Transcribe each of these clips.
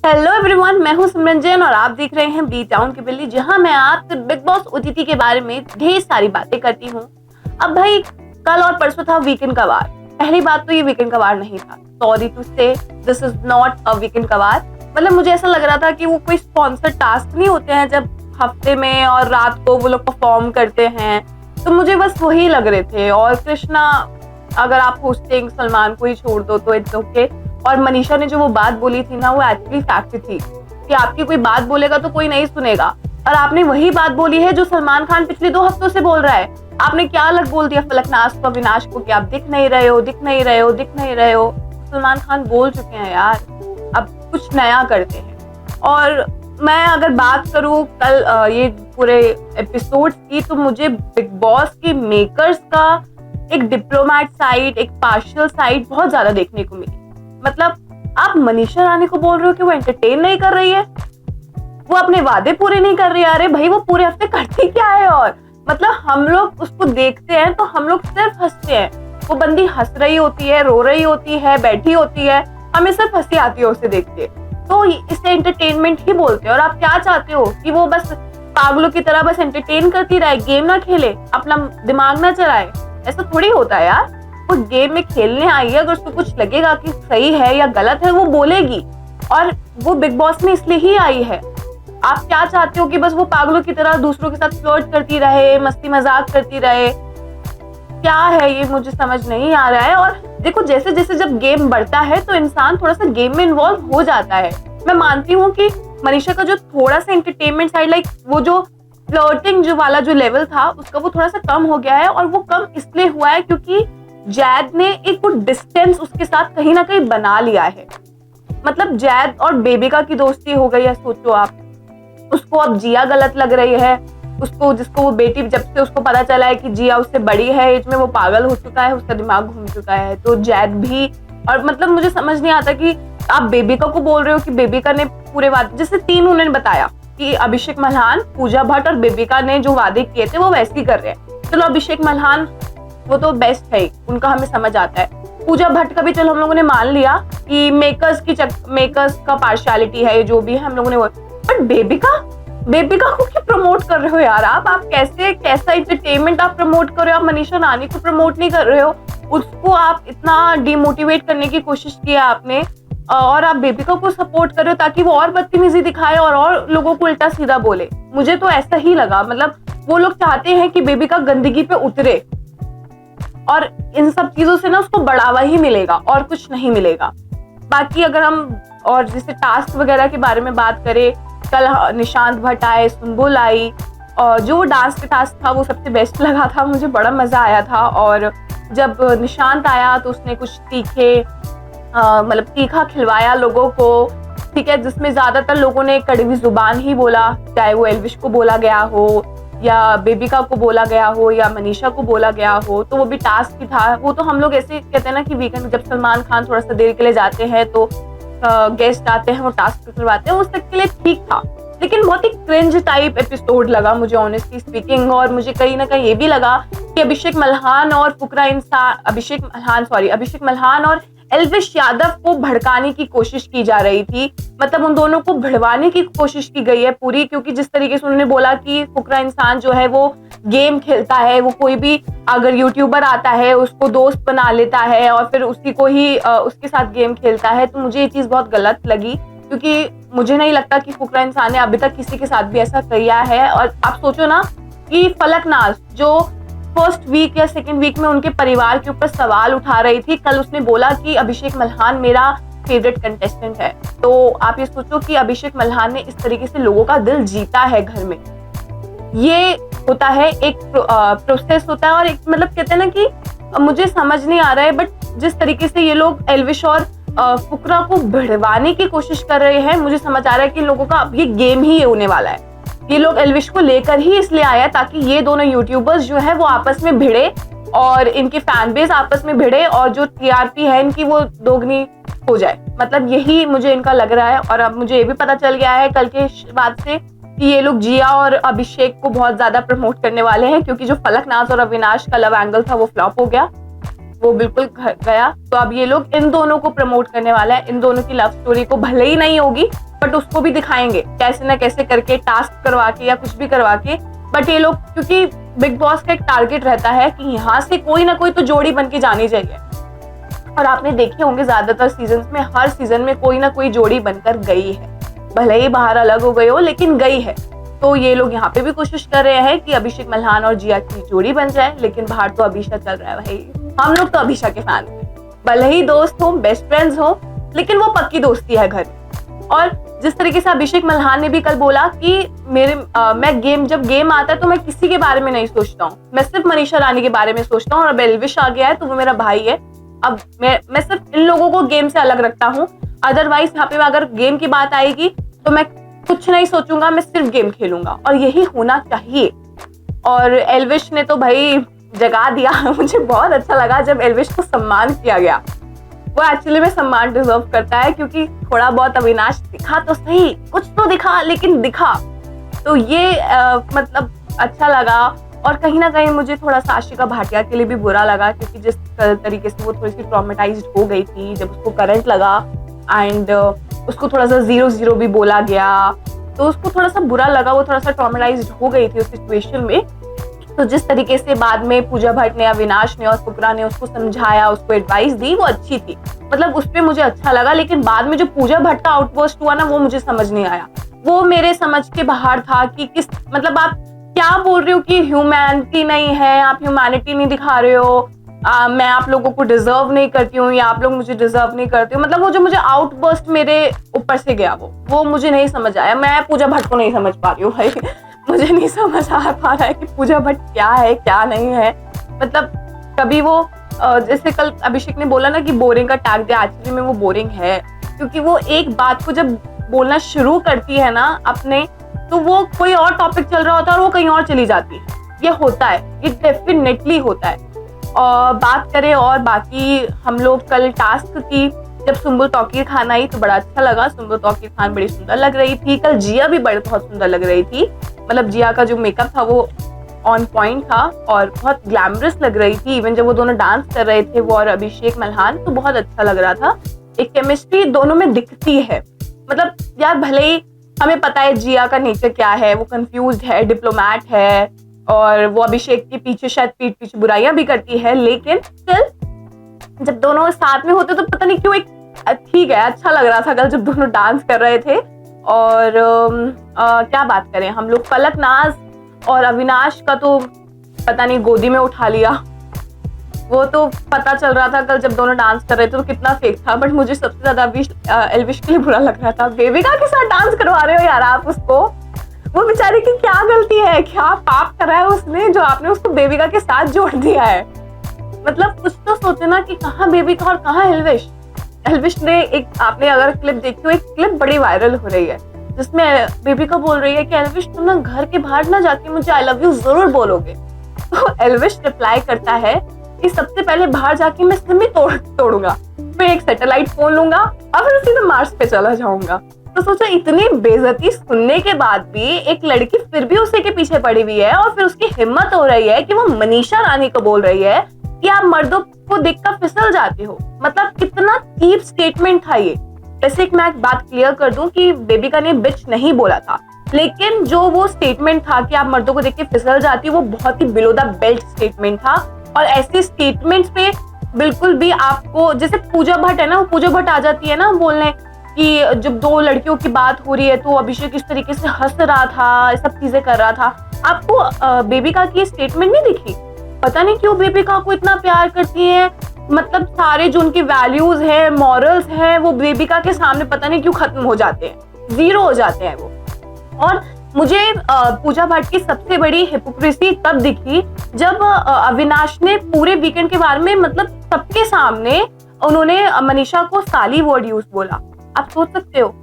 Hello everyone, मैं हूं सिमरन जैन और आप देख रहे हैं बी टाउन की बिल्ली, जहां मैं आपसे बिग बॉस ओटीटी के बारे में ढेर सारी बातें करती हूं। अब भाई, कल और परसों था वीकेंड का वार। पहली बात तो ये वीकेंड का वार नहीं था। सॉरी टू से, this is not a weekend का वार। मतलब मुझे ऐसा लग रहा था कि वो कोई स्पॉन्सर्ड टास्क नहीं होते हैं जब हफ्ते में और रात को वो लोग परफॉर्म करते हैं, तो मुझे बस वही लग रहे थे। और कृष्णा, अगर आप होस्टिंग सलमान को ही छोड़ दो तो इट्स ओके। और मनीषा ने जो वो बात बोली थी ना, वो एक्चुअली फैक्ट थी कि आपकी कोई बात बोलेगा तो कोई नहीं सुनेगा। और आपने वही बात बोली है जो सलमान खान पिछले 2 हफ्तों से बोल रहा है। आपने क्या अलग बोल दिया फलकनाज को, अविनाश को कि आप दिख नहीं रहे हो, दिख नहीं रहे हो, दिख नहीं रहे हो। सलमान खान बोल चुके हैं यार, अब कुछ नया करते हैं। और मैं अगर बात करूं कल ये पूरे एपिसोड की, तो मुझे बिग बॉस के मेकर्स का एक डिप्लोमैट साइड, एक पार्शियल साइड बहुत ज्यादा देखने को मिली। मतलब आप मनीषा रानी को बोल रहे हो कि वो एंटरटेन नहीं कर रही है, वो अपने वादे पूरे नहीं कर रही है। अरे भाई, वो पूरे हफ्ते करती क्या है? और मतलब हम लोग उसको देखते हैं तो हम लोग सिर्फ हंसते हैं। वो बंदी हंस रही होती है, रो रही होती है, बैठी होती है, हमें सिर्फ हंसी आती है उसे देख के। तो इसे एंटरटेनमेंट ही बोलते हैं। और आप क्या चाहते हो कि वो बस पागलों की तरह बस एंटरटेन करती रहे, गेम ना खेले, अपना दिमाग ना चलाए? ऐसा थोड़ी होता है यार। वो गेम में खेलने आई है, अगर उसको कुछ लगेगा कि सही है या गलत है वो बोलेगी। और वो बिग बॉस में इसलिए ही आई है। आप क्या चाहते हो कि बस वो पागलों की तरह दूसरों के साथ फ्लर्ट करती रहे, मस्ती मजाक करती रहे? क्या है ये, मुझे समझ नहीं आ रहा है। और देखो, जैसे जैसे जब गेम बढ़ता है तो इंसान थोड़ा सा गेम में इन्वॉल्व हो जाता है। मैं मानती हूँ कि मनीषा का जो थोड़ा सा एंटरटेनमेंट साइड, लाइक वो जो फ्लर्टिंग जो वाला जो लेवल था उसका, वो थोड़ा सा कम हो गया है। और वो कम इसलिए हुआ है क्योंकि जैद ने एक वो डिस्टेंस उसके साथ कहीं ना कहीं बना लिया है। मतलब जैद और बेबिका की दोस्ती हो गई है, सोचो आप। उसको अब जिया गलत लग रही है। उसको, जिसको वो बेटी, जब से उसको पता चला है कि जिया उससे बड़ी है एज में, वो पागल हो चुका है, उसका दिमाग घूम चुका है। तो जैद भी, और मतलब मुझे समझ नहीं आता कि आप बेबिका को बोल रहे हो कि बेबिका ने पूरे वादे, जैसे 3 उन्होंने बताया कि अभिषेक मल्हान, पूजा भट्ट और बेबिका ने जो वादे किए थे वो वैसे ही कर रहे हैं। चलो, अभिषेक मल्हान वो तो बेस्ट है, उनका हमें समझ आता है। पूजा भट्ट का भी चलो हम लोगों ने मान लिया कि मेकर्स का पार्शियलिटी है, जो भी है हम लोगों ने। बट बेबिका को क्यों प्रमोट कर रहे हो यार आप कैसा एंटरटेनमेंट आप प्रमोट कर रहे हो? आप मनीषा रानी को प्रमोट नहीं कर रहे हो, उसको आप इतना डिमोटिवेट करने की कोशिश की है आपने। और आप बेबिका को सपोर्ट कर रहे हो ताकि वो और बदतमीजी दिखाए और लोगों को उल्टा सीधा बोले। मुझे तो ऐसा ही लगा। मतलब वो लोग चाहते हैं कि बेबिका गंदगी पे उतरे, और इन सब चीजों से ना उसको बढ़ावा ही मिलेगा और कुछ नहीं मिलेगा। बाकी अगर हम और जैसे टास्क वगैरह के बारे में बात करें, कल निशांत भट्ट आए, सुम्बुल आई, और जो डांस का टास्क था वो सबसे बेस्ट लगा था, मुझे बड़ा मजा आया था। और जब निशांत आया तो उसने कुछ मतलब तीखा खिलवाया लोगों को, ठीक है, जिसमें ज्यादातर लोगों ने कड़वी जुबान ही बोला, चाहे वो एल्विश को बोला गया हो या बेबिका को बोला गया हो या मनीषा को बोला गया हो। तो वो भी टास्क ही था। वो तो हम लोग ऐसे कहते हैं ना कि वीकेंड जब सलमान खान थोड़ा सा देर के लिए जाते हैं तो गेस्ट आते हैं, वो टास्क करवाते हैं, उस तक के लिए ठीक था। लेकिन बहुत ही क्रिंज टाइप एपिसोड लगा मुझे, ऑनेस्टली स्पीकिंग। और मुझे कहीं ना कहीं ये भी लगा कि अभिषेक मल्हान और एल्विश यादव को भड़काने की कोशिश की जा रही थी। मतलब उन दोनों को भिड़वाने की कोशिश की गई है पूरी, क्योंकि जिस तरीके से उन्होंने बोला कि फुकरा इंसान जो है वो गेम खेलता है, वो कोई भी अगर यूट्यूबर आता है उसको दोस्त बना लेता है और फिर उसी को ही उसके साथ गेम खेलता है। तो मुझे ये चीज बहुत गलत लगी, क्योंकि मुझे नहीं लगता कि फुकरा इंसान ने अभी तक किसी के साथ भी ऐसा किया है। और आप सोचो ना कि फलकनाज जो फर्स्ट वीक या सेकेंड वीक में उनके परिवार के ऊपर सवाल उठा रही थी, कल उसने बोला कि अभिषेक मल्हान मेरा फेवरेट कंटेस्टेंट है। तो आप ये सोचो कि अभिषेक मल्हान ने इस तरीके से लोगों का दिल जीता है घर में। ये होता है, एक प्रोसेस होता है। और एक, मतलब कहते हैं ना कि मुझे समझ नहीं आ रहा है, बट जिस तरीके से ये लोग एल्विश और फुकरा को भिड़वाने की कोशिश कर रहे हैं, मुझे समझ आ रहा है कि लोगों का अब ये गेम ही होने वाला है। ये लोग एल्विश को लेकर ही इसलिए आया ताकि ये दोनों यूट्यूबर्स जो है वो आपस में भिड़े और इनकी फैन बेस आपस में भिड़े और जो टीआरपी है इनकी वो दोगुनी हो जाए। मतलब यही मुझे इनका लग रहा है। और अब मुझे ये भी पता चल गया है कल के बाद से कि ये लोग जिया और अभिषेक को बहुत ज्यादा प्रमोट करने वाले हैं, क्योंकि जो फलकनाज और अविनाश का लव एंगल था वो फ्लॉप हो गया, वो बिल्कुल गया। तो अब ये लोग इन दोनों को प्रमोट करने वाला है। इन दोनों की लव स्टोरी को भले ही नहीं होगी बट उसको भी दिखाएंगे कैसे ना कैसे करके, टास्क करवा के या कुछ भी करवा के। बट ये लोग, क्योंकि बिग बॉस का एक टारगेट रहता है कि यहाँ से कोई ना कोई तो जोड़ी बन के जानी चाहिए, और आपने देखे होंगे ज्यादातर सीजन में, हर सीजन में कोई ना कोई जोड़ी बनकर गई है, भले ही बाहर अलग हो गई हो लेकिन गई है। तो ये लोग यहाँ पे भी कोशिश कर रहे हैं कि अभिषेक मल्हान और जिया की जोड़ी बन जाए, लेकिन बाहर तो अभिषा चल रहा है भाई। हम लोग तो अभिषा के फैन हैं, भले ही दोस्त हो, बेस्ट फ्रेंड्स हो, लेकिन वो पक्की दोस्ती है घर में। और जिस तरीके से अभिषेक मल्हान ने भी कल बोला कि मैं जब गेम आता है तो मैं किसी के बारे में नहीं सोचता हूँ, मैं सिर्फ मनीषा रानी के बारे में सोचता हूँ, और अब एल्विश आ गया है तो वो मेरा भाई है, अब मैं सिर्फ इन लोगों को गेम से अलग रखता हूँ। अदरवाइज यहाँ पे अगर गेम की बात आएगी तो मैं कुछ नहीं सोचूंगा, मैं सिर्फ गेम खेलूंगा, और यही होना चाहिए। और एल्विश ने तो भाई जगा दिया। मुझे बहुत अच्छा लगा जब एल्विश को सम्मान किया गया। वो एक्चुअली में सम्मान डिजर्व करता है, क्योंकि थोड़ा बहुत अविनाश दिखा तो सही, कुछ तो दिखा, लेकिन दिखा। तो ये मतलब अच्छा लगा। और कहीं ना कहीं मुझे थोड़ा सा आशिका भाटिया के लिए भी बुरा लगा, क्योंकि जिस तरीके से वो थोड़ी सी ट्रॉमेटाइज्ड हो गई थी जब उसको करंट लगा, एंड उसको थोड़ा सा 0-0 भी बोला गया, तो उसको थोड़ा सा बुरा लगा, वो थोड़ा सा ट्रॉमेटाइज्ड हो गई थी उस सिचुएशन में। तो जिस तरीके से बाद में पूजा भट्ट ने, अविनाश ने और फुकरा ने उसको समझाया, उसको एडवाइस दी, वो अच्छी थी, मतलब उस पर मुझे अच्छा लगा। लेकिन बाद में जो पूजा भट्ट का आउटबर्स्ट हुआ ना, वो मुझे समझ नहीं आया, वो मेरे समझ के बाहर था कि किस, मतलब आप क्या बोल रहे हो कि ह्यूमैनिटी नहीं है, आप ह्यूमैनिटी नहीं दिखा रहे हो, मैं आप लोगों को डिजर्व नहीं करती हूँ या आप लोग मुझे डिजर्व नहीं करते हो। मतलब वो जो मुझे आउटबर्स्ट मेरे ऊपर से गया, वो मुझे नहीं समझ आया। मैं पूजा भट्ट को नहीं समझ पा रही हूँ भाई। मुझे नहीं समझ आ पा रहा है कि पूजा भट्ट क्या है क्या नहीं है। मतलब कभी वो जैसे कल अभिषेक ने बोला ना कि बोरिंग का टैग दिया, एक्चुअली में वो बोरिंग है, क्योंकि वो एक बात को जब बोलना शुरू करती है ना अपने, तो वो कोई और टॉपिक चल रहा होता है और वो कहीं और चली जाती है। ये होता है, ये डेफिनेटली होता है। और बात करें और बाकी, हम लोग कल टास्क की जब सुम्बुल तौकीर खान आई तो बड़ा अच्छा लगा। सुम्बुल तौकीर खान बड़ी सुंदर लग रही थी। कल जिया भी बहुत सुंदर लग रही थी, मतलब जिया का जो मेकअप था वो ऑन पॉइंट था और बहुत ग्लैमरस लग रही थी। इवन जब वो दोनों डांस कर रहे थे, वो और अभिषेक मल्हान, तो बहुत अच्छा लग रहा था। एक केमिस्ट्री दोनों में दिखती है। मतलब यार, भले ही हमें पता है जिया का नेचर क्या है, वो कंफ्यूज्ड है, डिप्लोमैट है, और वो अभिषेक के पीछे शायद पीठ पीछे बुराइयां भी करती है, लेकिन स्टिल जब दोनों साथ में होते तो पता नहीं क्यों एक ठीक है, अच्छा लग रहा था कल जब दोनों डांस कर रहे थे। और क्या बात करें हम लोग, फलकनाज और अविनाश का तो पता नहीं गोदी में उठा लिया। वो तो पता चल रहा था कल जब दोनों डांस कर रहे थे तो कितना फेक था। बट मुझे सबसे ज्यादा एल्विश के लिए बुरा लग रहा था। बेबिका के साथ डांस करवा रहे हो यार आप उसको, वो बेचारी की क्या गलती है, क्या पाप करा है उसने जो आपने उसको बेबिका के साथ जोड़ दिया है। मतलब कुछ तो सोचे ना कि कहाँ बेबिका और कहाँ एल्विश। एल्विश ने एक, आपने अगर क्लिप देखी हो, एक क्लिप बड़ी वायरल हो रही है जिसमें बेबिका बोल रही है कि एल्विश तुम ना घर के बाहर ना जाके मुझे आई लव यू जरूर बोलोगे। तो एल्विश रिप्लाई करता है कि सबसे पहले बाहर जाके मैं सिम ही तोड़ूंगा, फिर एक सैटेलाइट फोन लूंगा और फिर सीधे मार्स पे चला जाऊंगा। तो सोचा, इतनी बेइज्जती सुनने के बाद भी एक लड़की फिर भी उसी के पीछे पड़ी हुई है, और फिर उसकी हिम्मत हो रही है कि वो मनीषा रानी को बोल रही है कि आप मर्दों को देखकर फिसल जाते हो। मतलब कितना चीप स्टेटमेंट था ये। वैसे एक मैं बात क्लियर कर दूं कि बेबिका ने बिच नहीं बोला था, लेकिन जो वो स्टेटमेंट था कि आप मर्दों को देख के फिसल जाती हो, वो बहुत ही बिलो द बेल्ट स्टेटमेंट था। और ऐसे स्टेटमेंट्स पे बिल्कुल भी आपको, जैसे पूजा भट्ट है ना, वो पूजा भट्ट आ जाती है ना बोलने कि जब दो लड़कियों की बात हो रही है तो अभिषेक इस तरीके से हंस रहा था, सब चीजें कर रहा था। आपको बेबिका की स्टेटमेंट नहीं दिखी? पता नहीं क्यों बेबिका को इतना प्यार करती है। मतलब सारे जो उनके वैल्यूज हैं, मॉरल्स हैं, वो बेबिका के सामने पता नहीं क्यों खत्म हो जाते हैं, जीरो हो जाते हैं वो। और मुझे पूजा भट्ट की सबसे बड़ी हिपोक्रेसी तब दिखी जब अविनाश ने पूरे वीकेंड के बारे में, मतलब सबके सामने उन्होंने मनीषा को साली वर्ड यूज बोला। आप सोच सकते हो।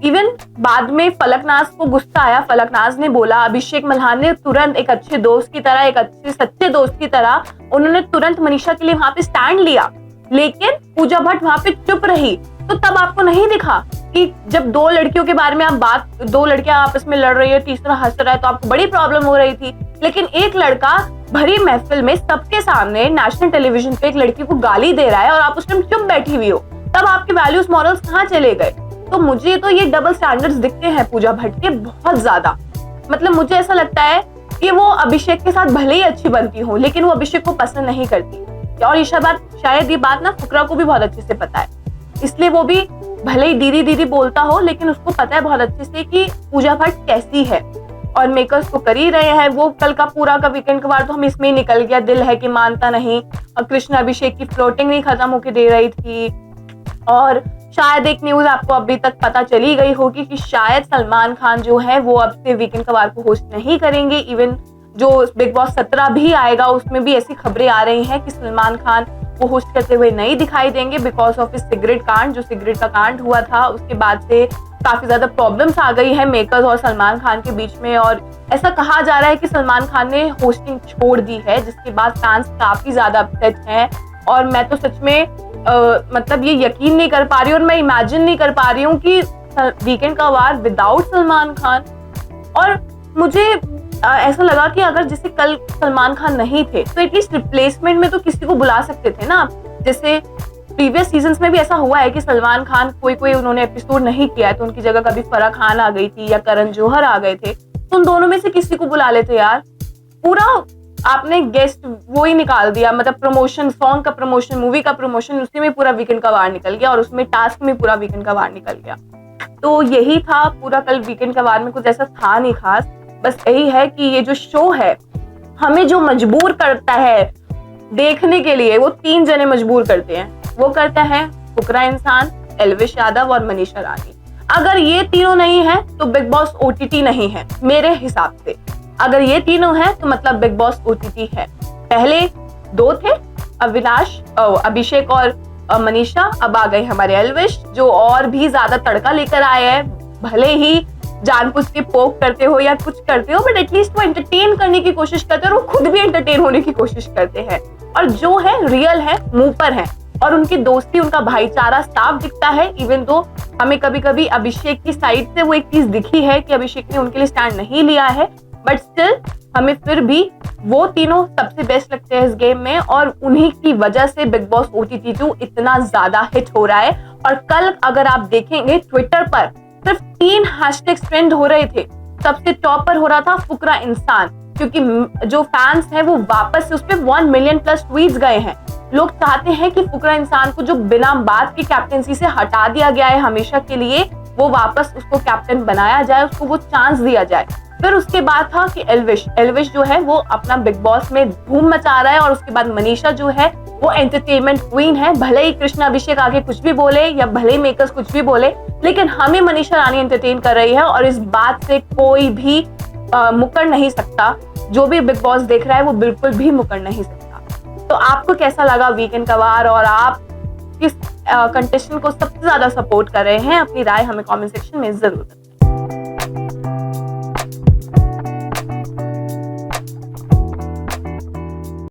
इवन बाद में फलकनाज को गुस्सा आया, फलकनाज ने बोला, अभिषेक मल्हान ने तुरंत एक अच्छे दोस्त की तरह, एक अच्छे सच्चे दोस्त की तरह उन्होंने तुरंत मनीषा के लिए वहां पे स्टैंड लिया, लेकिन पूजा भट्ट वहां पे चुप रही। तो तब आपको नहीं दिखा कि जब दो लड़कियों के बारे में आप दो लड़कियां आपस में लड़ रही है, तीसरा हंस रहा है, तो आपको बड़ी प्रॉब्लम हो रही थी। लेकिन एक लड़का भरी महफिल में सबके सामने नेशनल टेलीविजन पे एक लड़की को गाली दे रहा है और आप उस टाइम चुप बैठी हुई हो, तब आपके वैल्यूज मॉरल्स कहाँ चले गए? तो मुझे तो ये डबल स्टैंडर्ड्स दिखते हैं पूजा भट्ट के बहुत ज्यादा। मतलब मुझे ऐसा लगता है कि वो अभिषेक के साथ भले ही अच्छी बनती हो, लेकिन वो अभिषेक को पसंद नहीं करती। और शायद ये बात ना फुकरा को भी बहुत अच्छे से पता है, इसलिए वो भी भले ही दीदी दीदी बोलता हो, लेकिन उसको पता है बहुत अच्छे से कि पूजा भट्ट कैसी है। और मेकर्स तो कर ही रहे हैं। वो कल का पूरा का वीकेंड कबाड़ तो हम इसमें ही निकल गया, दिल है कि मानता नहीं, और कृष्ण अभिषेक की फ्लोटिंग नहीं खत्म होके दे रही थी। और शायद एक न्यूज आपको अभी तक पता चली गई होगी कि शायद सलमान खान जो है वो अब से वीकेंड कबाड़ को होस्ट नहीं करेंगे। इवन जो बिग बॉस 17 भी आएगा उसमें भी ऐसी खबरें आ रही हैं कि सलमान खान वो होस्ट करते हुए नहीं दिखाई देंगे बिकॉज ऑफ इस सिगरेट कांड। जो सिगरेट का कांड हुआ था उसके बाद से काफी ज्यादा प्रॉब्लम्स आ गई है मेकर्स और सलमान खान के बीच में, और ऐसा कहा जा रहा है कि सलमान खान ने होस्टिंग छोड़ दी है, जिसके बाद फैंस काफी ज्यादा अपसेट हैं। और मैं तो सच में मतलब ये यकीन नहीं कर पा रही हूँ और मैं इमेजिन नहीं कर पा रही हूँ कि वीकेंड का वार विदाउट सलमान खान। और मुझे ऐसा लगा कि अगर जैसे कल सलमान खान नहीं थे तो एटलीस्ट रिप्लेसमेंट में तो किसी को बुला सकते थे ना। जैसे प्रीवियस सीजन्स में भी ऐसा हुआ है कि सलमान खान कोई उन्होंने एपिसोड नहीं किया है तो उनकी जगह कभी फराह खान आ गई थी या करण जौहर आ गए थे, तो उन दोनों में से किसी को बुला लेते यार। पूरा आपने गेस्ट वो ही निकाल दिया, मतलब प्रमोशन, सॉन्ग का प्रमोशन, मूवी का प्रमोशन, उसी में पूरा वीकेंड का वार निकल गया और उसमें टास्क में पूरा वीकेंड का वार निकल गया। तो यही था पूरा कल वीकेंड का वार में, कुछ ऐसा था नहीं खास। बस यही है कि ये जो शो है हमें जो मजबूर करता है देखने के लिए, वो 3 जने मजबूर करते हैं। वो करता है फुकरा इंसान, एल्विश यादव और मनीषा रानी। अगर ये तीनों नहीं है तो बिग बॉस ओटीटी नहीं है मेरे हिसाब से। अगर ये तीनों हैं तो मतलब बिग बॉस ओटीटी है। पहले 2 थे, अविनाश, अभिषेक और मनीषा, अब आ गए हमारे एल्विश जो और भी ज्यादा तड़का लेकर आए हैं। भले ही जानबूझ के पोक करते हो या कुछ करते हो, बट एटलीस्ट वो एंटरटेन करने की कोशिश करते हैं और वो खुद भी एंटरटेन होने की कोशिश करते हैं। और जो है रियल है, मुंह पर है, और उनकी दोस्ती, उनका भाईचारा साफ दिखता है। इवन दो हमें कभी कभी अभिषेक की साइड से वो एक चीज दिखी है कि अभिषेक ने उनके लिए स्टैंड नहीं लिया है, बट स्टिल हमें फिर भी वो तीनों सबसे बेस्ट लगते हैं इस गेम में। और उन्हीं की वजह से बिग बॉस OTT 2 इतना ज्यादा हिट हो रहा है। और कल अगर आप देखेंगे ट्विटर पर सिर्फ 3 हैशटैग्स ट्रेंड हो रहे थे। सबसे टॉप पर हो रहा था फुकरा इंसान, क्योंकि जो फैंस हैं वो वापस से उस पर 1 मिलियन प्लस ट्वीट्स गए हैं। लोग चाहते हैं कि फुकरा इंसान को जो बिना बात की कैप्टेंसी से हटा दिया गया है हमेशा के लिए, वो वापस उसको कैप्टन बनाया जाए, उसको वो चांस दिया जाए। फिर उसके बाद था कि एल्विश जो है वो अपना बिग बॉस में धूम मचा रहा है। और उसके बाद मनीषा जो है वो एंटरटेनमेंट क्वीन है। भले ही कृष्ण अभिषेक आगे कुछ भी बोले या भले ही मेकर्स कुछ भी बोले, लेकिन हमें मनीषा रानी एंटरटेन कर रही है और इस बात से कोई भी मुकर नहीं सकता। जो भी बिग बॉस देख रहा है वो बिल्कुल भी मुकर नहीं सकता। तो आपको कैसा लगा वीकेंड का वार और आप किस कंटेस्टेंट को सबसे ज्यादा सपोर्ट कर रहे हैं? अपनी राय हमें कमेंट सेक्शन में जरूर बताएं।